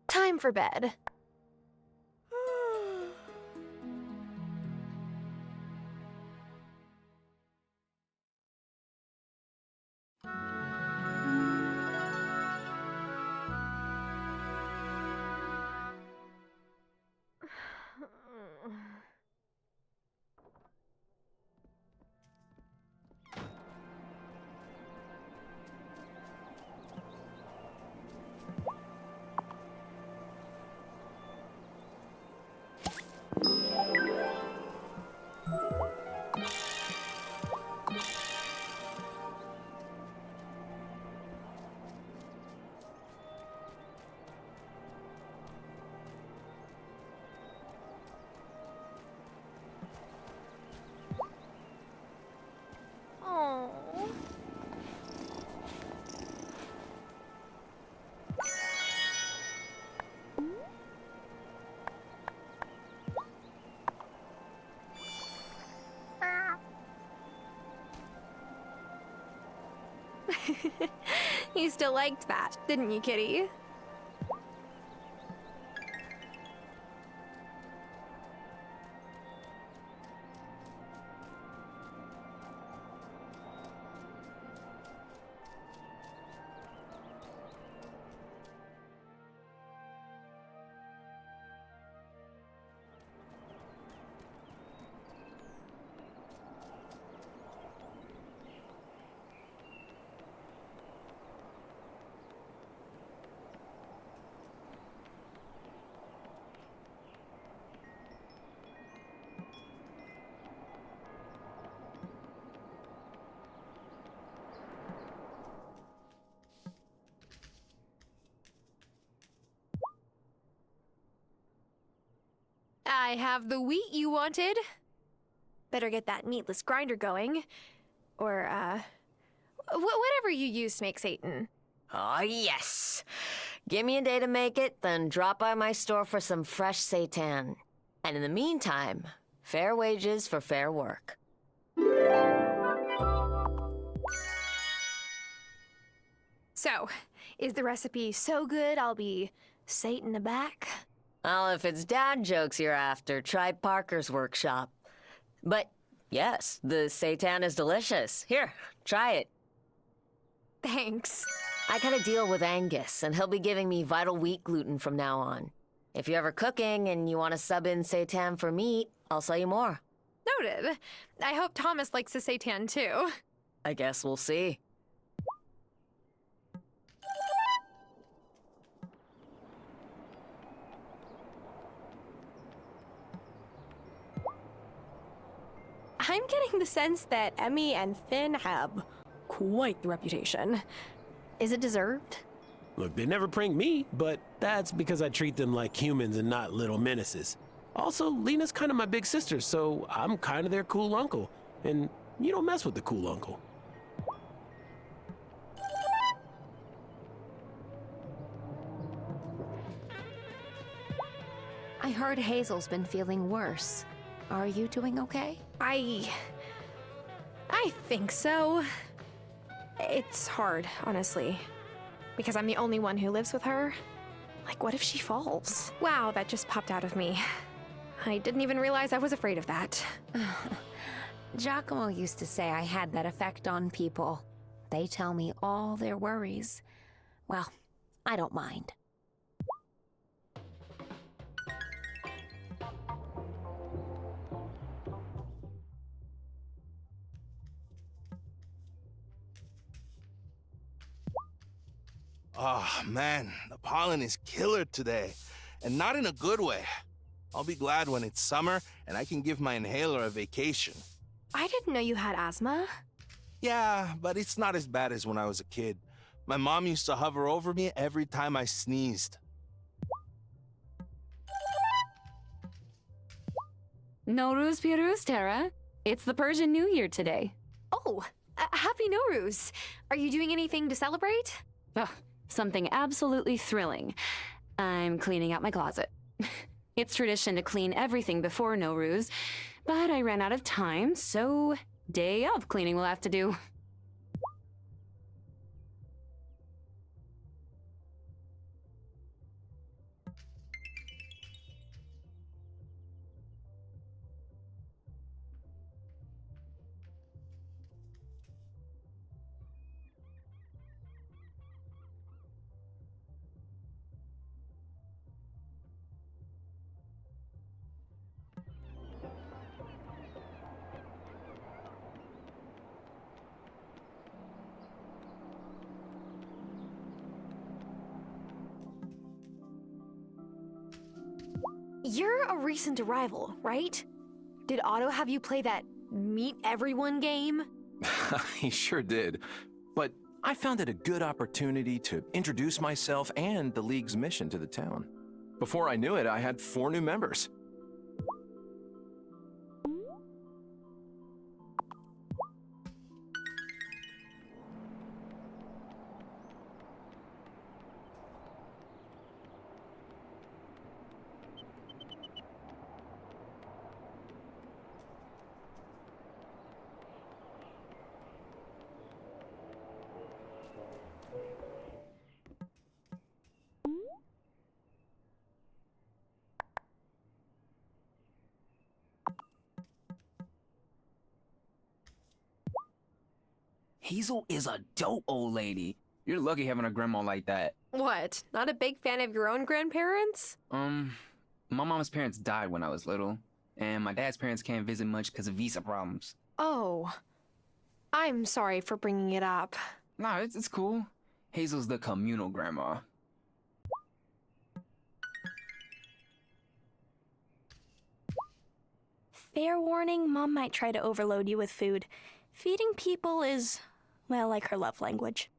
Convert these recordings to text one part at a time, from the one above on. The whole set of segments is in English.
Time for bed. You still liked that, didn't you, Kitty? I have the wheat you wanted. Better get that meatless grinder going. Or, whatever you use to make Satan. Oh, yes. Give me a day to make it, then drop by my store for some fresh seitan. And in the meantime, fair wages for fair work. So, is the recipe so good I'll be Satan aback? Well, if it's dad jokes you're after, try Parker's workshop. But, yes, the seitan is delicious. Here, try it. Thanks. I got a deal with Angus, and he'll be giving me vital wheat gluten from now on. If you're ever cooking and you want to sub in seitan for meat, I'll sell you more. Noted. I hope Thomas likes the seitan too. I guess we'll see. I'm getting the sense that Emmy and Finn have quite the reputation. Is it deserved? Look, they never prank me, but that's because I treat them like humans and not little menaces. Also, Lena's kind of my big sister, so I'm kind of their cool uncle. And you don't mess with the cool uncle. I heard Hazel's been feeling worse. Are you doing okay? I think so. It's hard, honestly. Because I'm the only one who lives with her. Like, what if she falls? Wow, that just popped out of me. I didn't even realize I was afraid of that. Giacomo used to say I had that effect on people. They tell me all their worries. Well, I don't mind. Oh, man, the pollen is killer today, and not in a good way. I'll be glad when it's summer and I can give my inhaler a vacation. I didn't know you had asthma. Yeah, but it's not as bad as when I was a kid. My mom used to hover over me every time I sneezed. Nowruz Piruz, Tara. It's the Persian New Year today. Oh, happy Nowruz. Are you doing anything to celebrate? Ugh, something absolutely thrilling. I'm cleaning out my closet. It's tradition to clean everything before Nowruz, but I ran out of time, so day of cleaning will have to do. You're a recent arrival, right? Did Otto have you play that meet everyone game? He sure did. But I found it a good opportunity to introduce myself and the League's mission to the town. Before I knew it, I had 4 new members. Hazel is a dope old lady. You're lucky having a grandma like that. What? Not a big fan of your own grandparents? My mom's parents died when I was little, and my dad's parents can't visit much because of visa problems. Oh. I'm sorry for bringing it up. Nah, it's cool. Hazel's the communal grandma. Fair warning, Mom might try to overload you with food. Feeding people is, well, like her love language.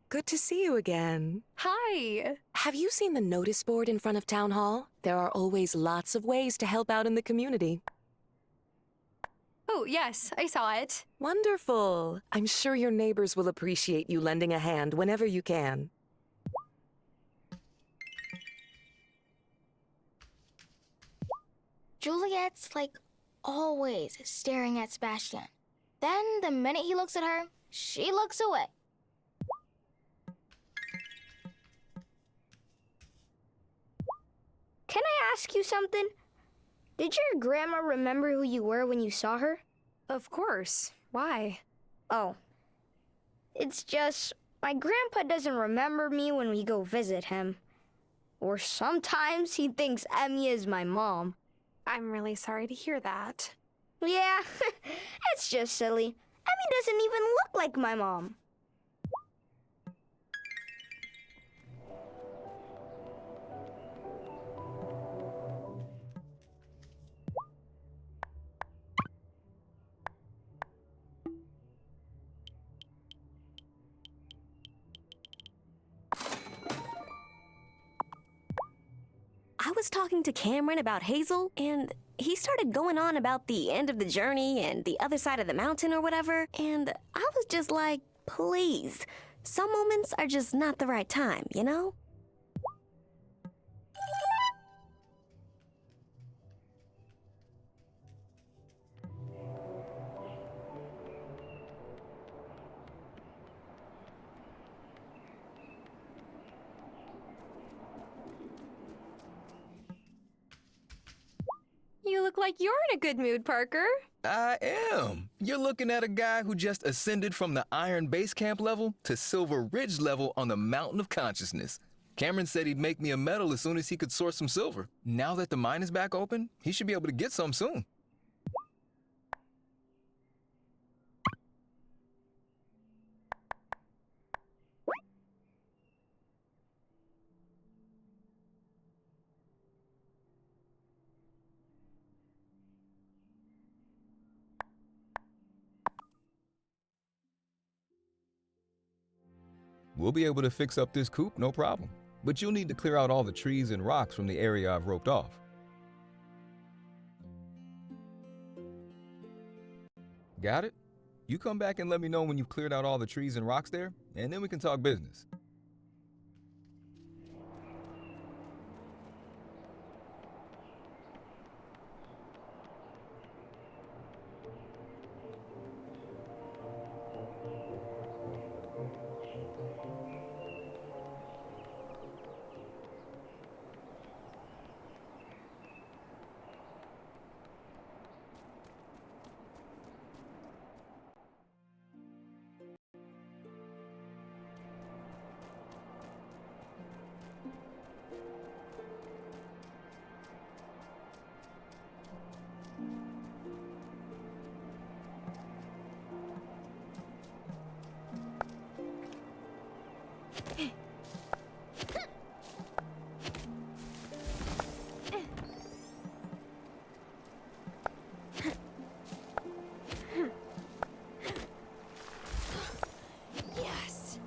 Good to see you again. Hi. Have you seen the notice board in front of Town Hall? There are always lots of ways to help out in the community. Oh, yes, I saw it. Wonderful. I'm sure your neighbors will appreciate you lending a hand whenever you can. Juliet's, like, always staring at Sebastian. Then, the minute he looks at her, she looks away. Can I ask you something? Did your grandma remember who you were when you saw her? Of course. Why? Oh. It's just, my grandpa doesn't remember me when we go visit him. Or sometimes he thinks Emmy is my mom. I'm really sorry to hear that. Yeah, it's just silly. Emmy doesn't even look like my mom. I was talking to Cameron about Hazel, and he started going on about the end of the journey and the other side of the mountain or whatever, and I was just like, please. Some moments are just not the right time, you know? You look like you're in a good mood, Parker. I am. You're looking at a guy who just ascended from the Iron Base Camp level to Silver Ridge level on the Mountain of Consciousness. Cameron said he'd make me a medal as soon as he could source some silver. Now that the mine is back open, he should be able to get some soon. We'll be able to fix up this coop, no problem. But you'll need to clear out all the trees and rocks from the area I've roped off. Got it? You come back and let me know when you've cleared out all the trees and rocks there, and then we can talk business. Yes.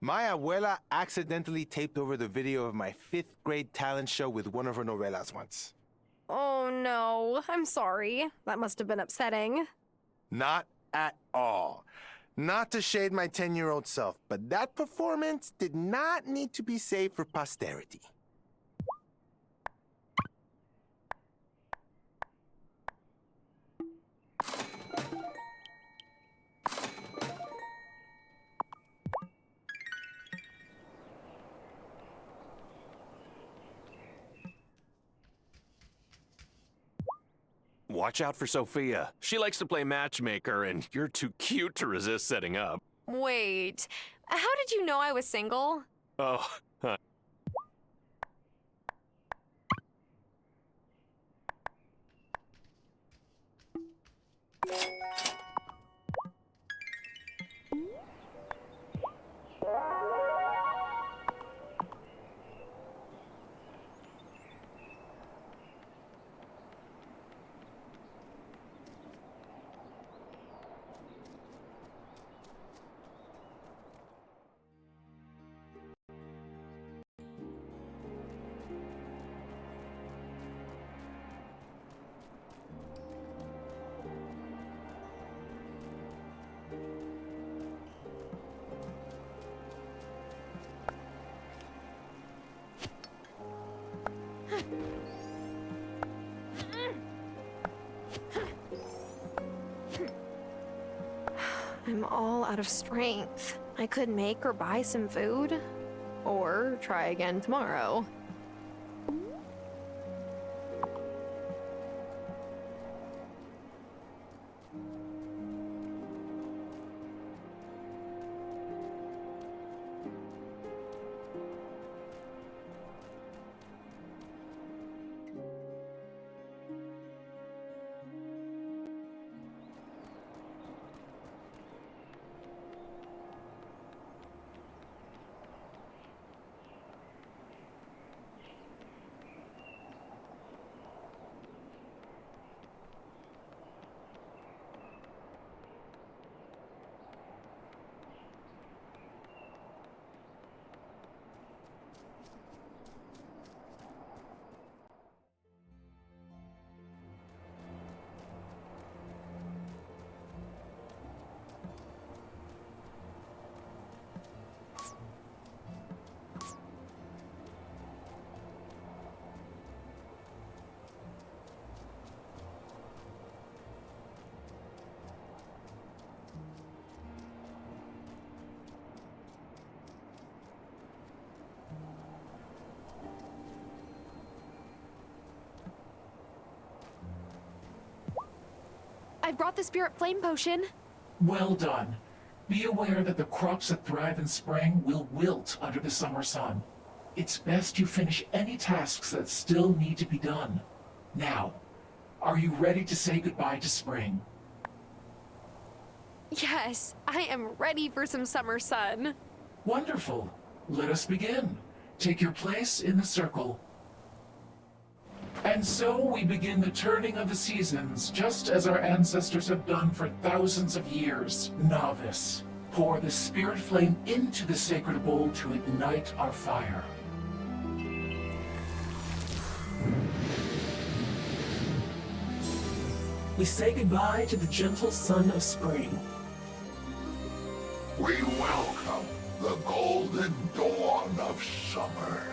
My abuela accidentally taped over the video of my 5th grade talent show with one of her novelas once. Oh no, I'm sorry. That must have been upsetting. Not at all. Not to shade my 10-year-old self, but that performance did not need to be saved for posterity. Watch out for Sophia. She likes to play matchmaker, and you're too cute to resist setting up. Wait, how did you know I was single? Oh, I'm all out of strength. I could make or buy some food. Or try again tomorrow. I brought the spirit flame potion. Well done. Be aware that the crops that thrive in spring will wilt under the summer sun. It's best you finish any tasks that still need to be done. Now, are you ready to say goodbye to spring? Yes, I am ready for some summer sun. Wonderful. Let us begin. Take your place in the circle. And so we begin the turning of the seasons, just as our ancestors have done for thousands of years. Novice, pour the spirit flame into the sacred bowl to ignite our fire. We say goodbye to the gentle sun of spring. We welcome the golden dawn of summer.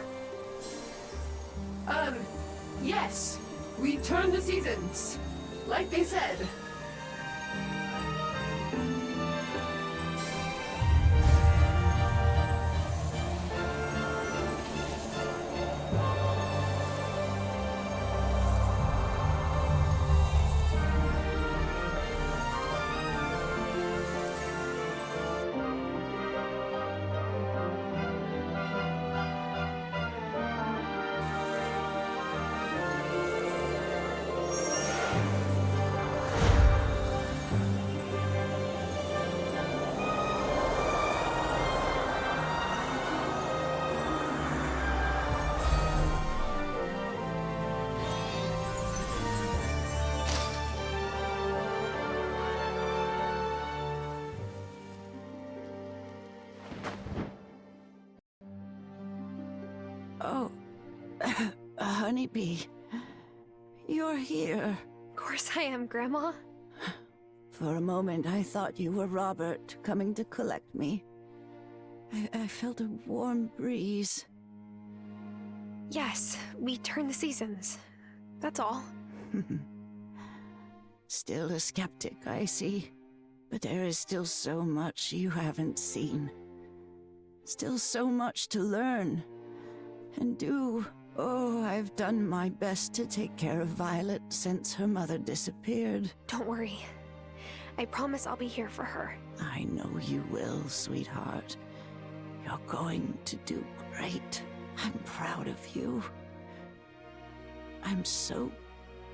Yes, we turn the seasons, like they said. Oh, Honeybee, you're here. Of course I am, Grandma. For a moment, I thought you were Robert coming to collect me. I felt a warm breeze. Yes, we turn the seasons. That's all. Still a skeptic, I see. But there is still so much you haven't seen. Still so much to learn. And do. Oh, I've done my best to take care of Violet since her mother disappeared. Don't worry. I promise I'll be here for her. I know you will, sweetheart. You're going to do great. I'm proud of you. I'm so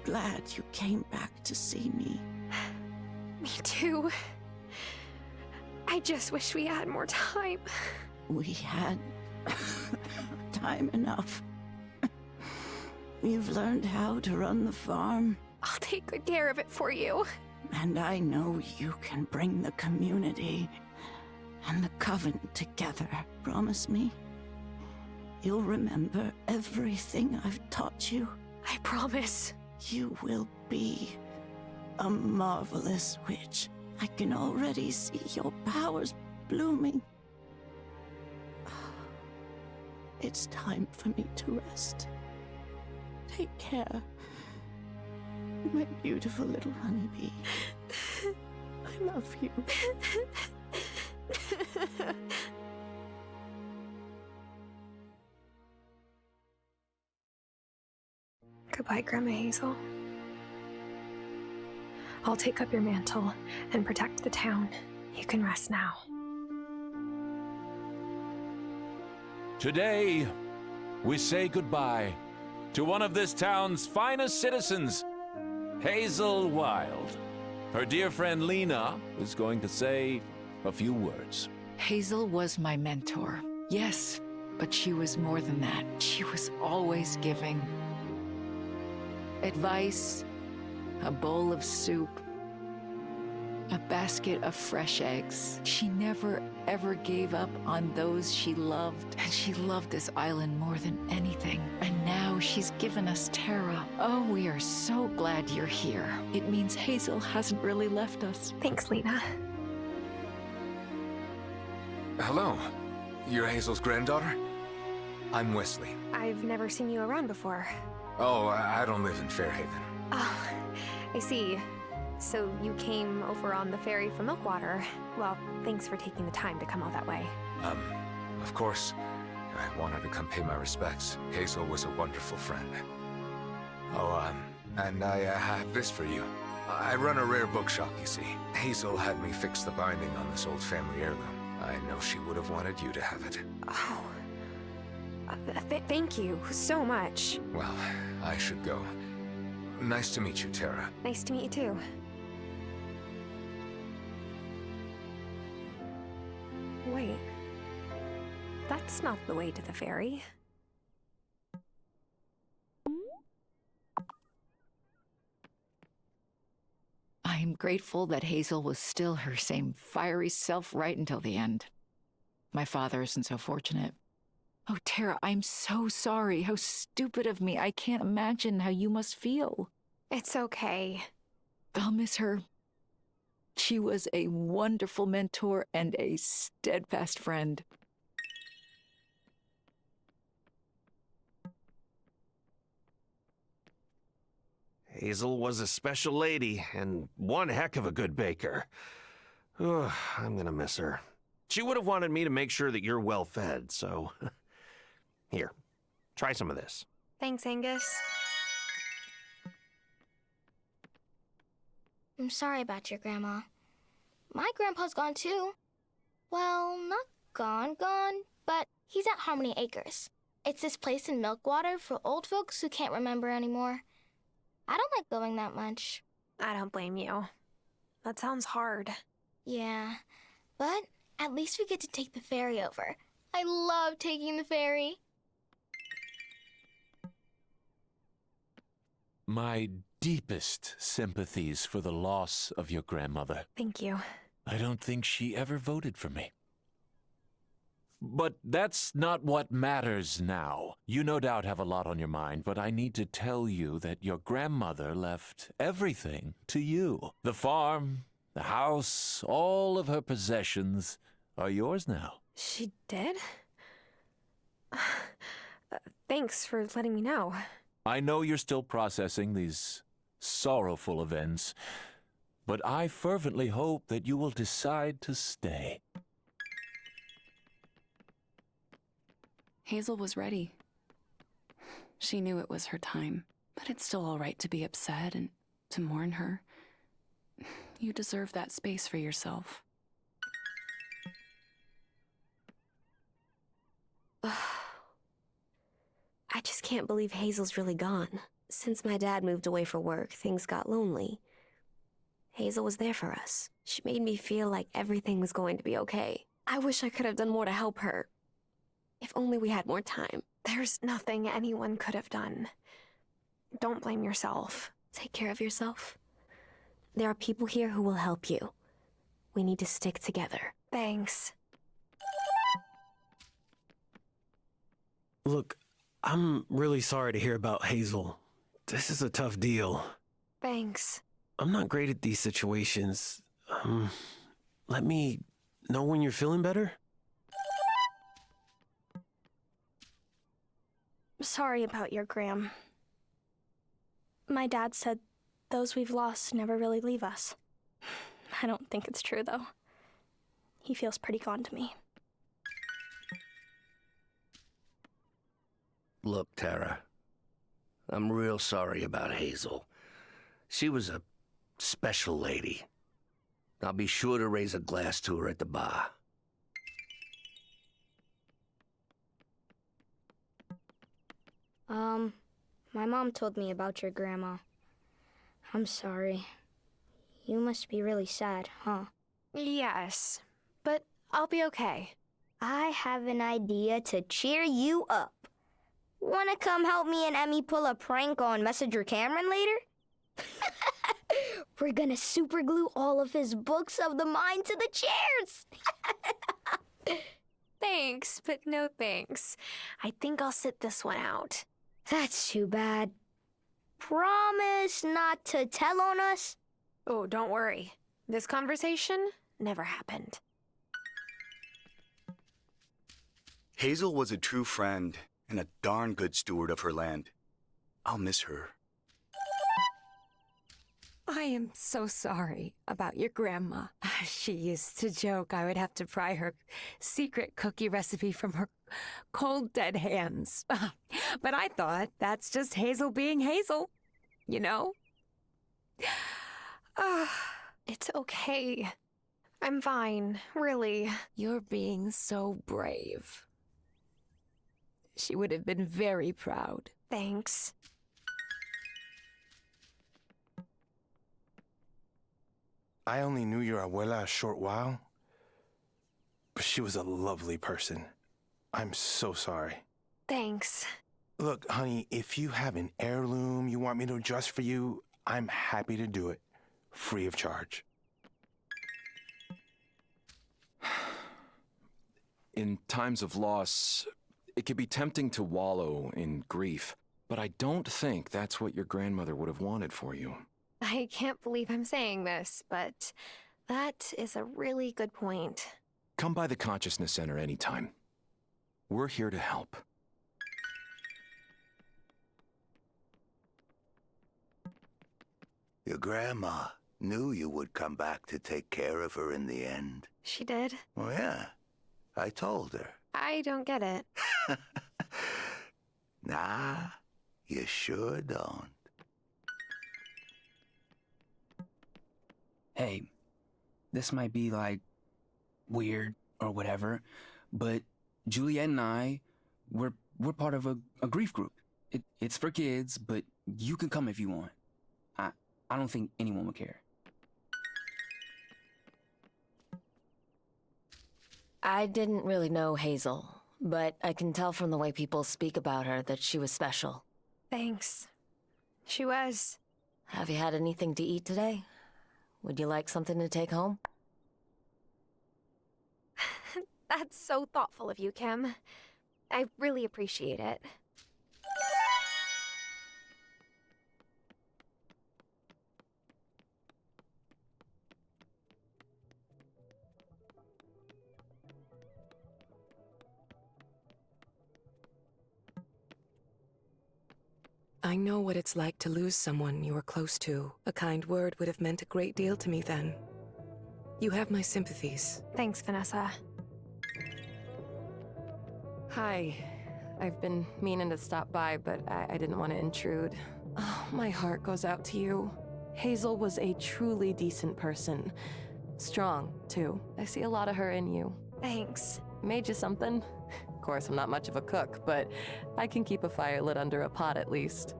glad you came back to see me. Me too. I just wish we had more time. We had time enough. You've learned how to run the farm. I'll take good care of it for you. And I know you can bring the community and the coven together. Promise me? You'll remember everything I've taught you. I promise. You will be a marvelous witch. I can already see your powers blooming. It's time for me to rest. Take care, my beautiful little honeybee. I love you. Goodbye, Grandma Hazel. I'll take up your mantle and protect the town. You can rest now. Today, we say goodbye to one of this town's finest citizens, Hazel Wylde. Her dear friend Lena is going to say a few words. Hazel was my mentor, yes, but she was more than that. She was always giving. Advice, a bowl of soup, a basket of fresh eggs. She never, ever gave up on those she loved. And she loved this island more than anything. And now she's given us Terra. Oh, we are so glad you're here. It means Hazel hasn't really left us. Thanks, Lena. Hello. You're Hazel's granddaughter? I'm Wesley. I've never seen you around before. Oh, I don't live in Fairhaven. Oh, I see. So you came over on the ferry from Milkwater. Well, thanks for taking the time to come all that way. Of course, I wanted to come pay my respects. Hazel was a wonderful friend. Oh, and I have this for you. I run a rare bookshop, you see. Hazel had me fix the binding on this old family heirloom. I know she would have wanted you to have it. Oh. Thank you so much. Well, I should go. Nice to meet you, Tara. Nice to meet you too. Wait. That's not the way to the ferry. I'm grateful that Hazel was still her same fiery self right until the end. My father isn't so fortunate. Oh, Tara, I'm so sorry. How stupid of me. I can't imagine how you must feel. It's okay. I'll miss her. She was a wonderful mentor and a steadfast friend. Hazel was a special lady, and one heck of a good baker. Ugh, I'm gonna miss her. She would have wanted me to make sure that you're well fed, so... Here, try some of this. Thanks, Angus. I'm sorry about your grandma. My grandpa's gone too. Well, not gone, but he's at Harmony Acres. It's this place in Milkwater for old folks who can't remember anymore. I don't like going that much. I don't blame you. That sounds hard. Yeah, but at least we get to take the ferry over. I love taking the ferry. My deepest sympathies for the loss of your grandmother. Thank you. I don't think she ever voted for me. But that's not what matters now. You no doubt have a lot on your mind, but I need to tell you that your grandmother left everything to you. The farm, the house, all of her possessions are yours now. She did? Thanks for letting me know. I know you're still processing these sorrowful events, but I fervently hope that you will decide to stay. Hazel was ready. She knew it was her time, but it's still all right to be upset and to mourn her. You deserve that space for yourself. I just can't believe Hazel's really gone. Since my dad moved away for work, things got lonely. Hazel was there for us. She made me feel like everything was going to be okay. I wish I could have done more to help her. If only we had more time. There's nothing anyone could have done. Don't blame yourself. Take care of yourself. There are people here who will help you. We need to stick together. Thanks. Look, I'm really sorry to hear about Hazel. This is a tough deal. Thanks. I'm not great at these situations. Let me know when you're feeling better? Sorry about your Gram. My dad said those we've lost never really leave us. I don't think it's true, though. He feels pretty gone to me. Look, Tara, I'm real sorry about Hazel. She was a special lady. I'll be sure to raise a glass to her at the bar. My mom told me about your grandma. I'm sorry. You must be really sad, huh? Yes, but I'll be okay. I have an idea to cheer you up. Wanna come help me and Emmy pull a prank on Messenger Cameron later? We're gonna super glue all of his books of the mind to the chairs. Thanks, but no thanks. I think I'll sit this one out. That's too bad. Promise not to tell on us? Oh, don't worry. This conversation never happened. Hazel was a true friend and a darn good steward of her land. I'll miss her. I am so sorry about your grandma. She used to joke I would have to pry her secret cookie recipe from her cold, dead hands. But I thought that's just Hazel being Hazel, you know? okay. I'm fine, really. You're being so brave. She would have been very proud. Thanks. I only knew your abuela a short while, but she was a lovely person. I'm so sorry. Thanks. Look, honey, if you have an heirloom you want me to adjust for you, I'm happy to do it, free of charge. In times of loss, it can be tempting to wallow in grief, but I don't think that's what your grandmother would have wanted for you. I can't believe I'm saying this, but that is a really good point. Come by the Consciousness Center anytime. We're here to help. Your grandma knew you would come back to take care of her in the end. She did? Oh, yeah. I told her. I don't get it. Nah, you sure don't. Hey, this might be like weird or whatever, but Juliet and I, we're part of a grief group. It's for kids, but you can come if you want. I don't think anyone would care. I didn't really know Hazel, but I can tell from the way people speak about her that she was special. Thanks. She was. Have you had anything to eat today? Would you like something to take home? That's so thoughtful of you, Kim. I really appreciate it. I know what it's like to lose someone you were close to. A kind word would have meant a great deal to me then. You have my sympathies. Thanks, Vanessa. Hi. I've been meaning to stop by, but I didn't want to intrude. Oh, my heart goes out to you. Hazel was a truly decent person. Strong, too. I see a lot of her in you. Thanks. Made you something? Of course, I'm not much of a cook, but I can keep a fire lit under a pot at least.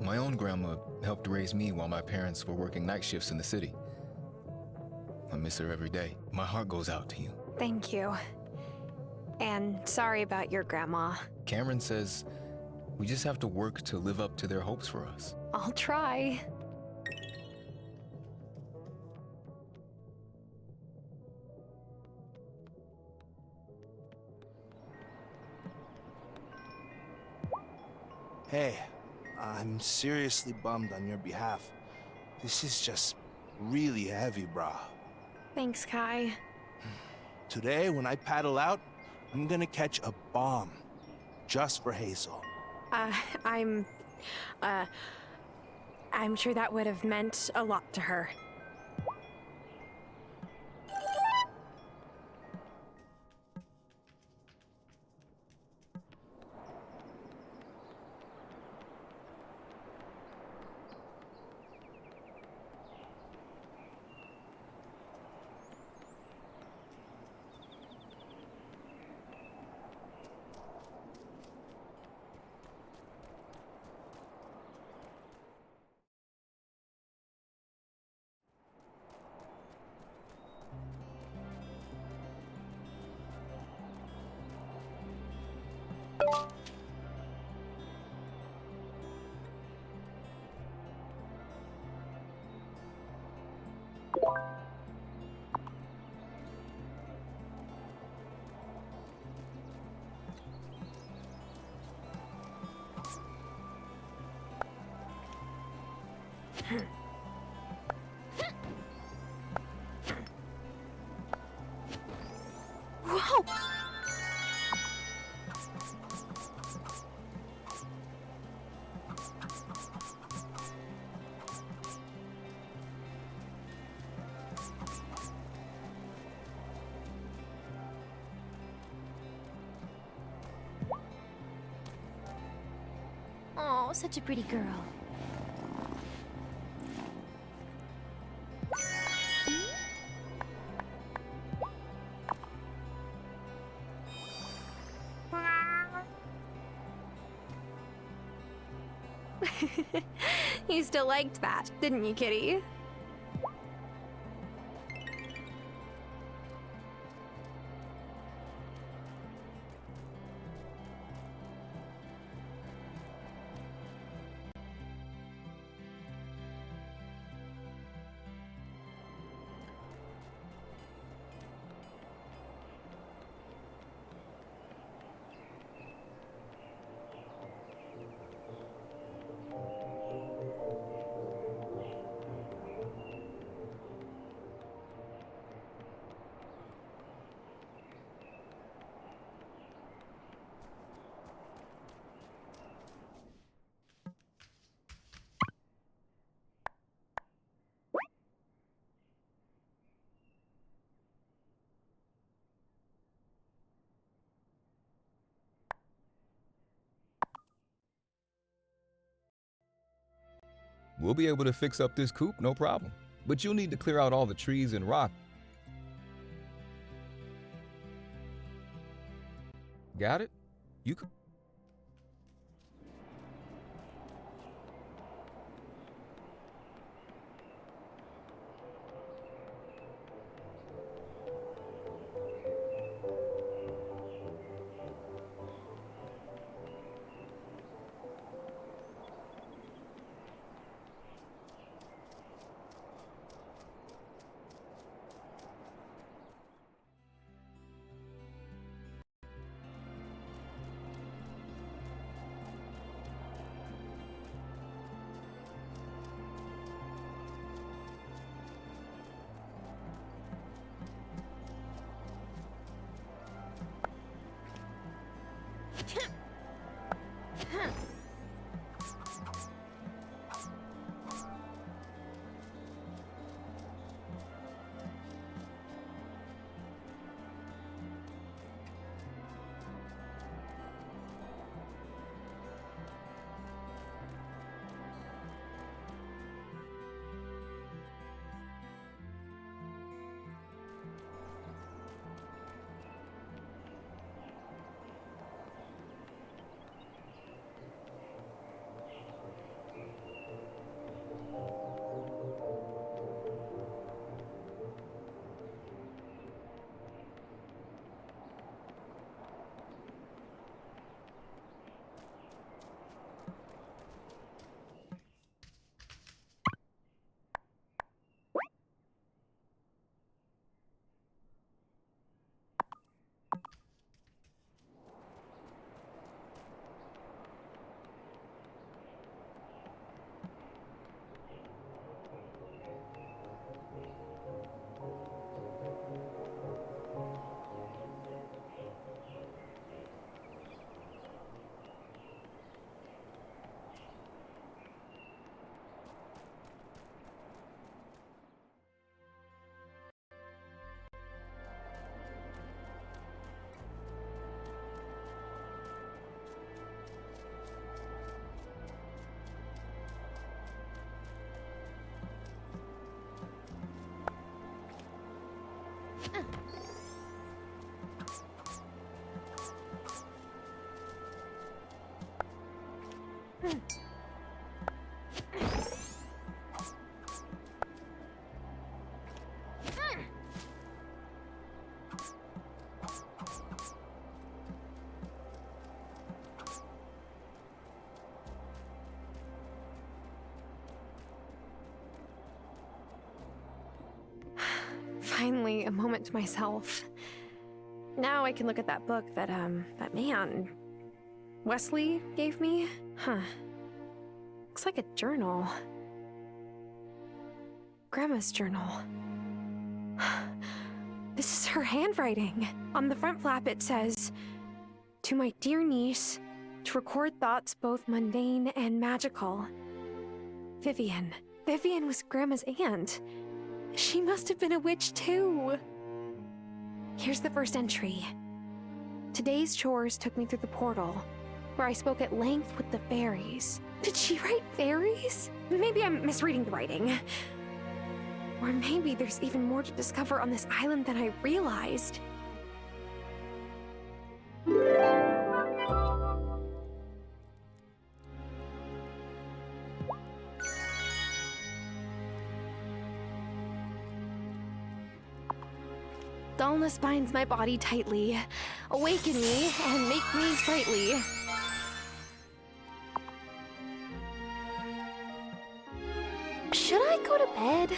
My own grandma helped raise me while my parents were working night shifts in the city. I miss her every day. My heart goes out to you. Thank you. And sorry about your grandma. Cameron says we just have to work to live up to their hopes for us. I'll try. Hey, I'm seriously bummed on your behalf. This is just really heavy, brah. Thanks, Kai. Today, when I paddle out, I'm gonna catch a bomb. Just for Hazel. I'm sure that would have meant a lot to her. Whoa! Oh, such a pretty girl. You still liked that, didn't you, Kitty? We'll be able to fix up this coop, no problem. But you'll need to clear out all the trees and rock. Got it? You could. Finally, a moment to myself. Now I can look at that book that man, Wesley gave me. Huh. Looks like a journal. Grandma's journal. This is her handwriting. On the front flap it says, "To my dear niece, to record thoughts both mundane and magical. Vivian. Vivian was Grandma's aunt. She must have been a witch too." Here's the first entry. "Today's chores took me through the portal, where I spoke at length with the fairies." Did she write fairies? Maybe I'm misreading the writing. Or maybe there's even more to discover on this island than I realized. Dullness binds my body tightly. Awaken me and make me sprightly. Should I go to bed?